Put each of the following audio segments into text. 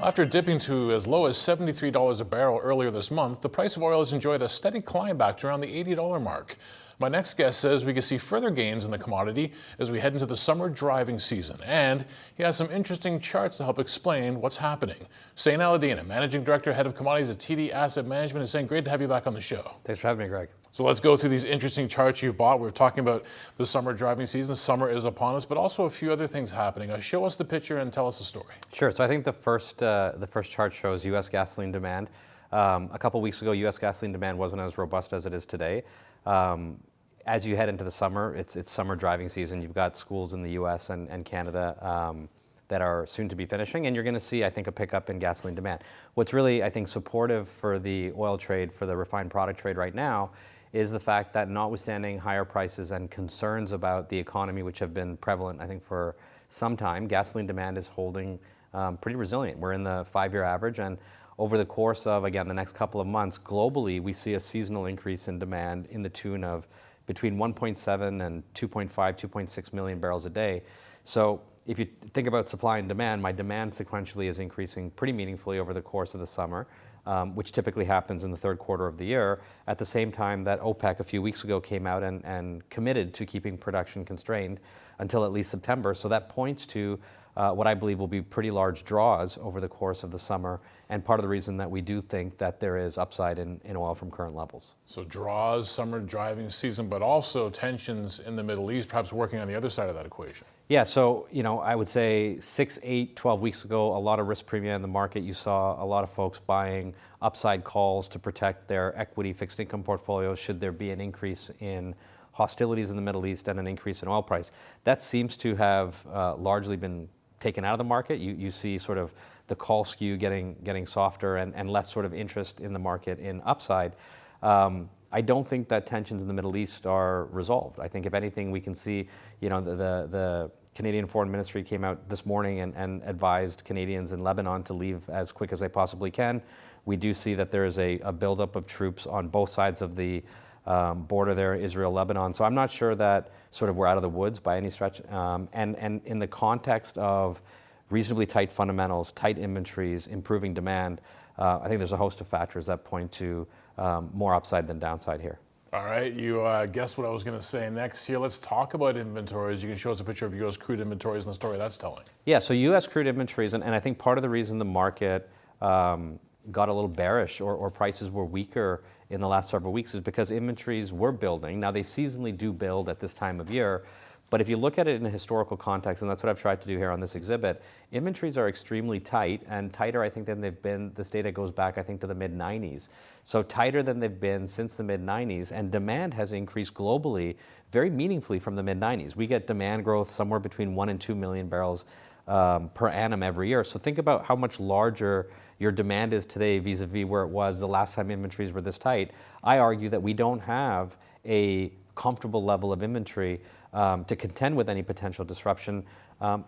After dipping to as low as $73 a barrel earlier this month, the price of oil has enjoyed a steady climb back to around the $80 mark. My next guest says we could see further gains in the commodity as we head into the summer driving season. And he has some interesting charts to help explain what's happening. Hussein Allidina, Managing Director, Head of Commodities at TD Asset Management. Hussein, great to have you back on the show. Thanks for having me, Greg. So let's go through these interesting charts you've bought. We're talking about the summer driving season. Summer is upon us, but also a few other things happening. Show us the picture and tell us the story. Sure. So I think the first chart shows U.S. gasoline demand. A couple weeks ago, U.S. gasoline demand wasn't as robust as it is today. As you head into the summer, it's summer driving season. You've got schools in the U.S. and Canada that are soon to be finishing, and you're going to see, I think, a pickup in gasoline demand. What's really, I think, supportive for the oil trade, for the refined product trade right now, is the fact that notwithstanding higher prices and concerns about the economy, which have been prevalent, I think, for some time, gasoline demand is holding pretty resilient. We're in the 5-year average, and over the course of, again, the next couple of months, globally, we see a seasonal increase in demand in the tune of between 1.7 and 2.5, 2.6 million barrels a day. So if you think about supply and demand, my demand sequentially is increasing pretty meaningfully over the course of the summer, which typically happens in the third quarter of the year, at the same time that OPEC a few weeks ago came out and committed to keeping production constrained until at least September. So that points to what I believe will be pretty large draws over the course of the summer, and part of the reason that we do think that there is upside in oil from current levels. So draws, summer driving season, but also tensions in the Middle East, perhaps working on the other side of that equation. Yeah, so I would say 6, 8, 12 weeks ago, a lot of risk premium in the market. You saw a lot of folks buying upside calls to protect their equity fixed income portfolios should there be an increase in hostilities in the Middle East and an increase in oil price. That seems to have largely been taken out of the market. You see sort of the call skew getting softer and less sort of interest in the market in upside. I don't think that tensions in the Middle East are resolved. I think if anything, we can see, the Canadian Foreign Ministry came out this morning and advised Canadians in Lebanon to leave as quick as they possibly can. We do see that there is a buildup of troops on both sides of the border there, Israel, Lebanon. So I'm not sure that sort of we're out of the woods by any stretch. And in the context of reasonably tight fundamentals, tight inventories, improving demand, I think there's a host of factors that point to more upside than downside here. All right, you guessed what I was going to say next here. Let's talk about inventories. You can show us a picture of U.S. crude inventories and the story that's telling. Yeah, so U.S. crude inventories, and I think part of the reason the market got a little bearish or prices were weaker in the last several weeks is because inventories were building. Now, they seasonally do build at this time of year, but if you look at it in a historical context, and that's what I've tried to do here on this exhibit, inventories are extremely tight, and tighter, I think, than they've been. This data goes back, I think, to the mid-90s. So tighter than they've been since the mid-90s, and demand has increased globally very meaningfully from the mid-90s. We get demand growth somewhere between 1 and 2 million barrels per annum every year. So think about how much larger your demand is today vis-a-vis where it was the last time inventories were this tight. I argue that we don't have a comfortable level of inventory to contend with any potential disruption,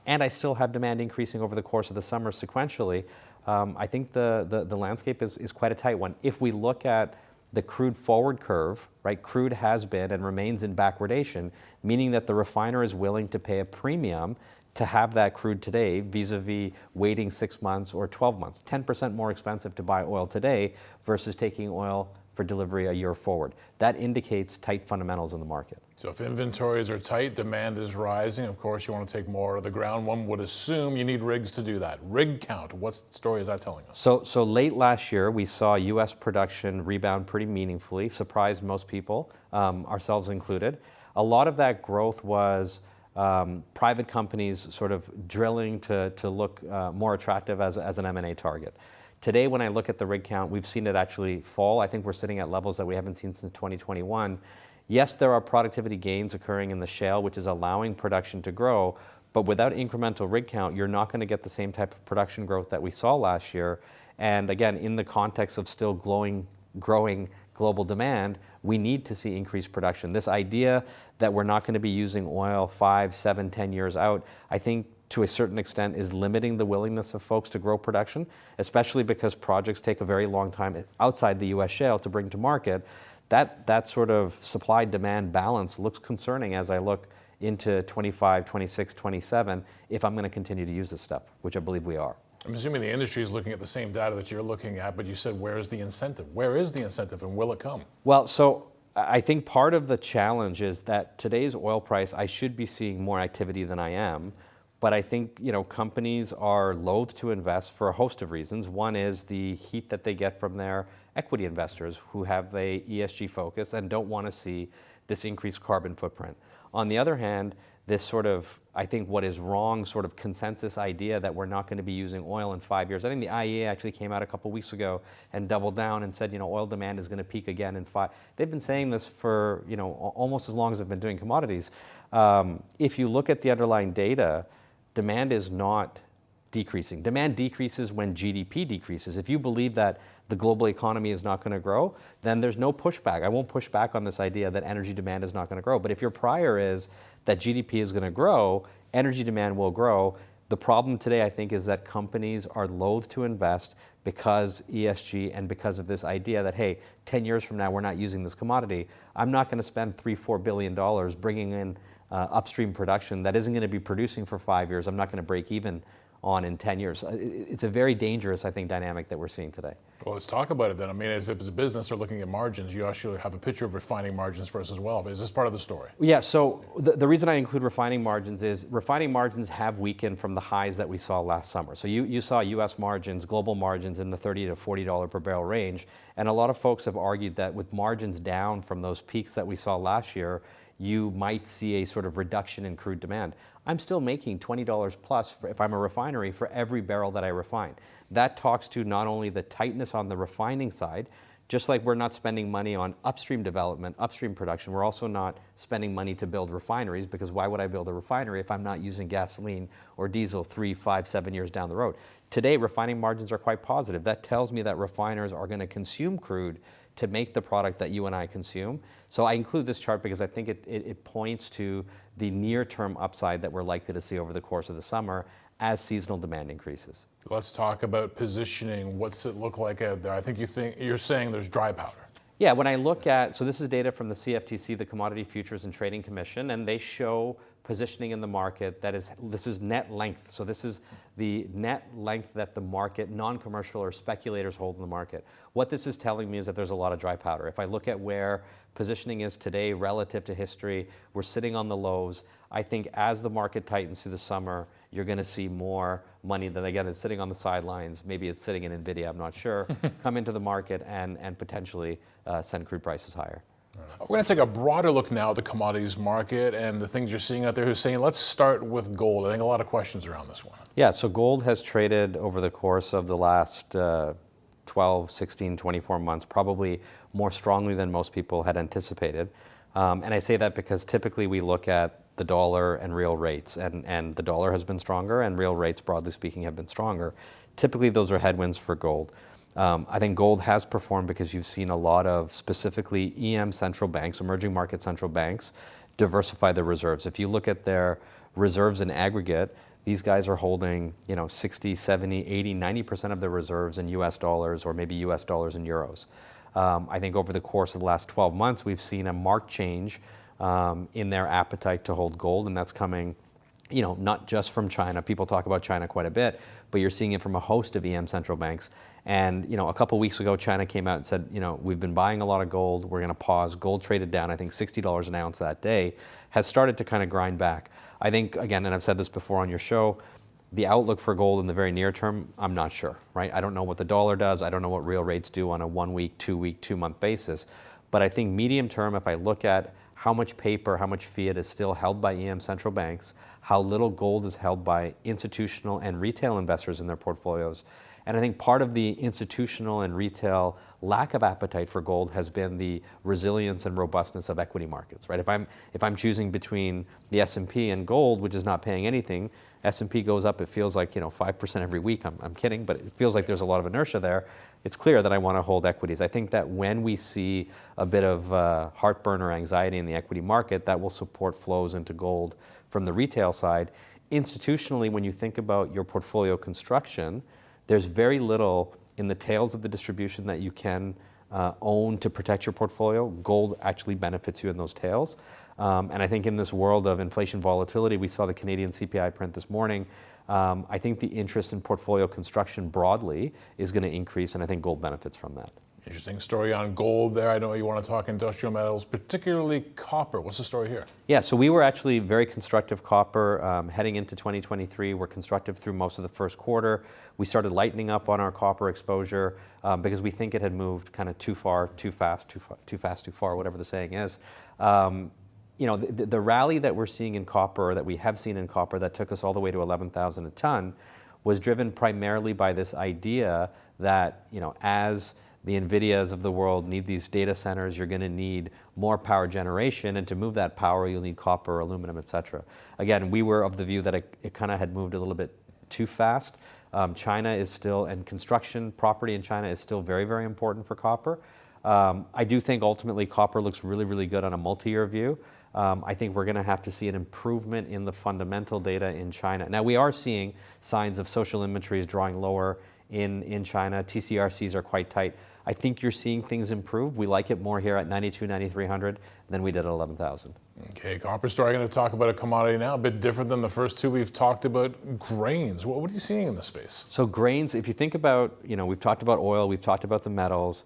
and I still have demand increasing over the course of the summer sequentially. I think the landscape is quite a tight one. If we look at the crude forward curve, right, crude has been and remains in backwardation, meaning that the refiner is willing to pay a premium to have that crude today vis-a-vis waiting 6 months or 12 months. 10% more expensive to buy oil today versus taking oil for delivery a year forward. That indicates tight fundamentals in the market. So if inventories are tight, demand is rising. Of course, you want to take more of the ground. One would assume you need rigs to do that. Rig count, what story is that telling us? So late last year, we saw U.S. production rebound pretty meaningfully, surprised most people, ourselves included. A lot of that growth was private companies sort of drilling to look more attractive as an M&A target. Today, when I look at the rig count, we've seen it actually fall. I think we're sitting at levels that we haven't seen since 2021. Yes, there are productivity gains occurring in the shale, which is allowing production to grow, but without incremental rig count, you're not going to get the same type of production growth that we saw last year. And again, in the context of still growing global demand, we need to see increased production. This idea that we're not going to be using oil 5, 7, 10 years out, I think to a certain extent is limiting the willingness of folks to grow production, especially because projects take a very long time outside the U.S. shale to bring to market. That sort of supply-demand balance looks concerning as I look into 25, 26, 27, if I'm going to continue to use this stuff, which I believe we are. I'm assuming the industry is looking at the same data that you're looking at, but you said, where is the incentive? Where is the incentive, and will it come? Well, so I think part of the challenge is that today's oil price, I should be seeing more activity than I am. But I think, companies are loath to invest for a host of reasons. One is the heat that they get from their equity investors who have a ESG focus and don't want to see this increased carbon footprint. On the other hand, this sort of, I think what is wrong, sort of consensus idea that we're not going to be using oil in 5 years. I think the IEA actually came out a couple weeks ago and doubled down and said, oil demand is going to peak again in 5. They've been saying this for, almost as long as they've been doing commodities. If you look at the underlying data, demand is not decreasing. Demand decreases when GDP decreases. If you believe that the global economy is not going to grow, then there's no pushback. I won't push back on this idea that energy demand is not going to grow. But if your prior is that GDP is going to grow, energy demand will grow. The problem today, I think, is that companies are loath to invest because ESG and because of this idea that, hey, 10 years from now, we're not using this commodity. I'm not going to spend $3-4 billion bringing in upstream production that isn't going to be producing for 5 years. I'm not going to break even on in 10 years. It's a very dangerous, I think, dynamic that we're seeing today. Well, let's talk about it then. I mean, as if it's a business or looking at margins, you actually have a picture of refining margins for us as well. But is this part of the story? Yeah, so the reason I include refining margins is refining margins have weakened from the highs that we saw last summer. So you saw US margins, global margins in the $30 to $40 per barrel range. And a lot of folks have argued that with margins down from those peaks that we saw last year, you might see a sort of reduction in crude demand. I'm still making $20 plus if I'm a refinery for every barrel that I refine. That talks to not only the tightness on the refining side, just like we're not spending money on upstream development, upstream production, we're also not spending money to build refineries, because why would I build a refinery if I'm not using gasoline or diesel 3, 5, 7 years down the road? Today, refining margins are quite positive. That tells me that refiners are going to consume crude to make the product that you and I consume. So I include this chart because I think it points to the near-term upside that we're likely to see over the course of the summer as seasonal demand increases. Let's talk about positioning. What's it look like out there? I think you're saying there's dry powder. Yeah, when I look at, so this is data from the CFTC, the Commodity Futures and Trading Commission, and they show positioning in the market this is net length. So this is the net length that the market, non-commercial or speculators hold in the market. What this is telling me is that there's a lot of dry powder. If I look at where positioning is today relative to history, we're sitting on the lows. I think as the market tightens through the summer, you're going to see more money that, again, is sitting on the sidelines. Maybe it's sitting in NVIDIA, I'm not sure, come into the market and potentially send crude prices higher. We're going to take a broader look now at the commodities market and the things you're seeing out there. Hussein, let's start with gold. I think a lot of questions around this one. Yeah, so gold has traded over the course of the last 12, 16, 24 months, probably more strongly than most people had anticipated. And I say that because typically we look at the dollar and real rates, and the dollar has been stronger and real rates, broadly speaking, have been stronger. Typically those are headwinds for gold. I think gold has performed because you've seen a lot of specifically EM central banks, emerging market central banks, diversify their reserves. If you look at their reserves in aggregate, these guys are holding 60, 70, 80, 90% of their reserves in US dollars or maybe US dollars and euros. I think over the course of the last 12 months, we've seen a marked change in their appetite to hold gold, and that's coming not just from China. People talk about China quite a bit, but you're seeing it from a host of EM central banks. And a couple weeks ago, China came out and said, we've been buying a lot of gold. We're going to pause. Gold traded down, I think, $60 an ounce that day, has started to kind of grind back. I think, again, and I've said this before on your show, the outlook for gold in the very near term, I'm not sure, right? I don't know what the dollar does. I don't know what real rates do on a 1 week, 2 week, 2 month basis. But I think medium term, if I look at how much paper, how much fiat is still held by EM central banks, how little gold is held by institutional and retail investors in their portfolios. And I think part of the institutional and retail lack of appetite for gold has been the resilience and robustness of equity markets, right? If I'm choosing between the S&P and gold, which is not paying anything, S&P goes up, it feels like 5% every week. I'm kidding, but it feels like there's a lot of inertia there. It's clear that I want to hold equities. I think that when we see a bit of heartburn or anxiety in the equity market, that will support flows into gold from the retail side. Institutionally, when you think about your portfolio construction, there's very little in the tails of the distribution that you can own to protect your portfolio. Gold actually benefits you in those tails. And I think in this world of inflation volatility, we saw the Canadian CPI print this morning. I think the interest in portfolio construction broadly is going to increase, and I think gold benefits from that. Interesting story on gold there. I know you want to talk industrial metals, particularly copper. What's the story here? Yeah, so we were actually very constructive copper heading into 2023. We're constructive through most of the first quarter. We started lightening up on our copper exposure because we think it had moved kind of too far, too fast, too far, whatever the saying is. You know, the rally that we're seeing in copper, or that we have seen in copper, that took us all the way to 11,000 a ton, was driven primarily by this idea that, you know, as the NVIDIAs of the world need these data centers, you're going to need more power generation, and to move that power, you'll need copper, aluminum, et cetera. Again, we were of the view that it kind of had moved a little bit too fast. China is still, and construction property in China is still very, very important for copper. I do think ultimately copper looks really, really good on a multi-year view. I think we're going to have to see an improvement in the fundamental data in China. Now, we are seeing signs of social inventories drawing lower in China. TCRCs are quite tight. I think you're seeing things improve. We like it more here at 92, 9,300 than we did at 11,000. Okay, copper story. I'm going to talk about a commodity now, a bit different than the first two. We've talked about grains. What are you seeing in the space? So grains, if you think about, you know, we've talked about oil, we've talked about the metals.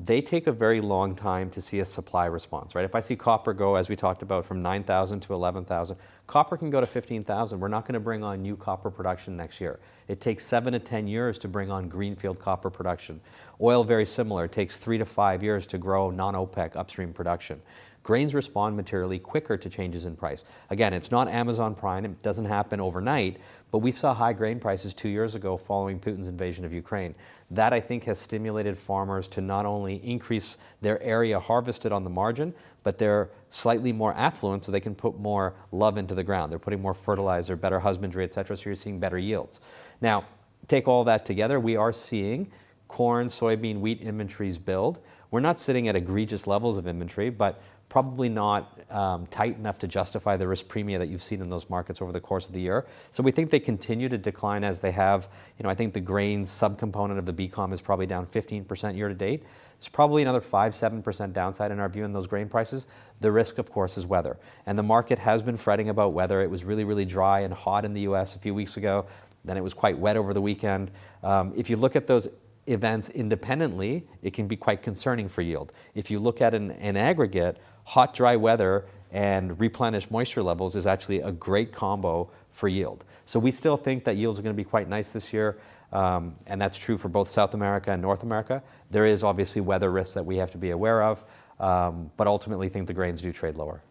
They take a very long time to see a supply response, right? If I see copper go, as we talked about, from 9,000 to 11,000, copper can go to 15,000. We're not going to bring on new copper production next year. It takes 7 to 10 years to bring on greenfield copper production. Oil, very similar. It takes 3 to 5 years to grow non-OPEC upstream production. Grains respond materially quicker to changes in price. Again, it's not Amazon Prime. It doesn't happen overnight, but we saw high grain prices 2 years ago following Putin's invasion of Ukraine. That, I think, has stimulated farmers to not only increase their area harvested on the margin, but they're slightly more affluent so they can put more love into the ground. They're putting more fertilizer, better husbandry, et cetera, so you're seeing better yields. Now, take all that together, we are seeing corn, soybean, wheat inventories build. We're not sitting at egregious levels of inventory, but probably not tight enough to justify the risk premia that you've seen in those markets over the course of the year. So we think they continue to decline as they have. You know, I think the grains subcomponent of the BCOM is probably down 15% year to date. There's probably another 5-7% downside in our view in those grain prices. The risk, of course, is weather. And the market has been fretting about weather. It was really, really dry and hot in the US a few weeks ago. Then it was quite wet over the weekend. If you look at those events independently, it can be quite concerning for yield. If you look at an aggregate, hot, dry weather and replenished moisture levels is actually a great combo for yield. So we still think that yields are going to be quite nice this year, and that's true for both South America and North America. There is obviously weather risks that we have to be aware of, but ultimately think the grains do trade lower.